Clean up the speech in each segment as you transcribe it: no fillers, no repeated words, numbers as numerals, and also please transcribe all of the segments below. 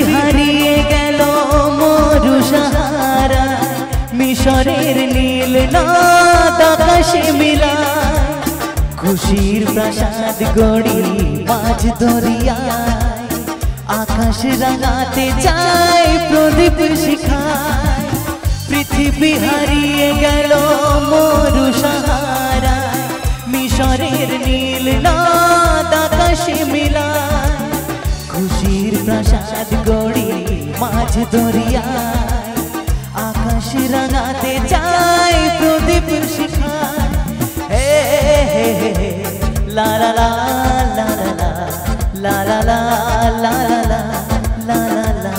হারিয়ে গেল মরু সাহারা মিশরের নীল নদ আকাশে মিলায় খুশির প্রাসাদ গড়ি মাঝ দরিয়ায় আকাশ রাঙাতে চায় প্রদীপ শিখায় পৃথিবী হারিয়ে গেল মরু সাহারা মিশরের নীল নদ আকাশে মিলায় খুশির প্রাসাদ গড়ি মাঝ দরিয়ায় আকাশ রাঙাতে চায় প্রদীপ শিখায় হে হে হে লা লা লা লা লা লা লা লা লা লা লা লা লা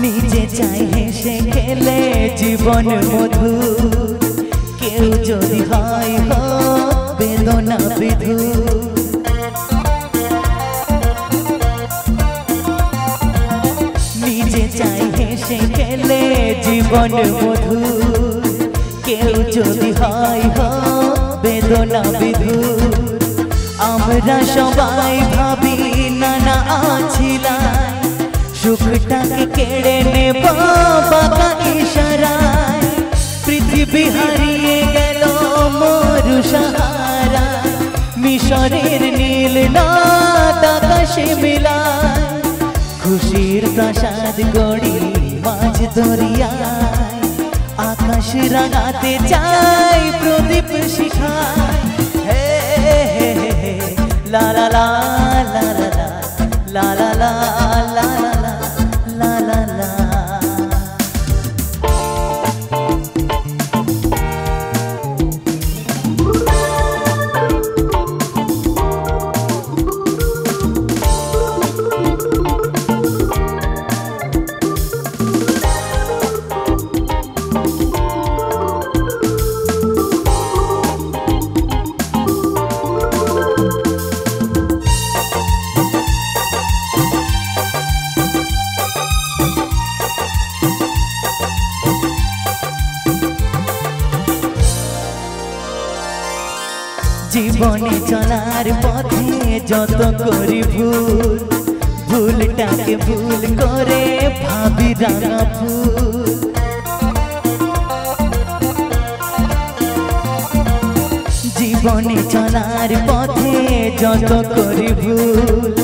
নিজে চাই হেসে খেলে জীবন মধুর কেউ যদি হয় বেদনা বিধুর নিজে চাই হেসে খেলে জীবন মধুর কেউ যদি হয় বেদনা বিধুর আমরা সবাই ভাবি নানা আছিলাম সুখটাকে কেড়ে নেব বাবা ইশারায় পৃথিবী হারিয়ে গেল মরু সাহারা মিশরের নীল নদ আকাশে মিলায় খুশির প্রাসাদ গড়ি মাঝ দরিয়ায় আকাশ রাঙাতে চায় প্রদীপ শিখায় হে হে হে লা লা লা লা লা লা লা লা লা la la la জীবনে চলার পথে যত করি ভুল ভুলটাকে ভুল করে ভাবি রাঙা ফুল জীবনে চলার পথে যত করি ভুল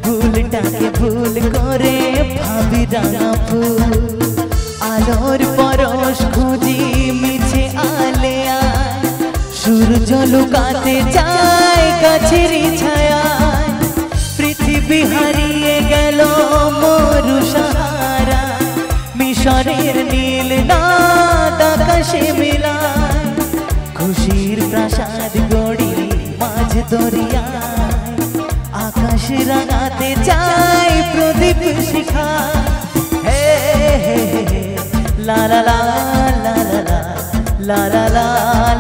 ভুলটাকে ভুল করে ভাবি রাঙা ফুল আলোর পরশ খুঁজি মিছে আলে সূর্য লুকাতে চায় গাছের ছায়ায় পৃথিবী হারিয়ে গেল মরু সাহারা মিশরের নীল নদ আকাশে মিলায় খুশির প্রাসাদ গড়ি মাঝ দরিয়ায় আকাশ রাঙাতে চায় প্রদীপ শিখায় হে হে হে লা লা লা লা লা লা লা লা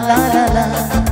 লা লা লা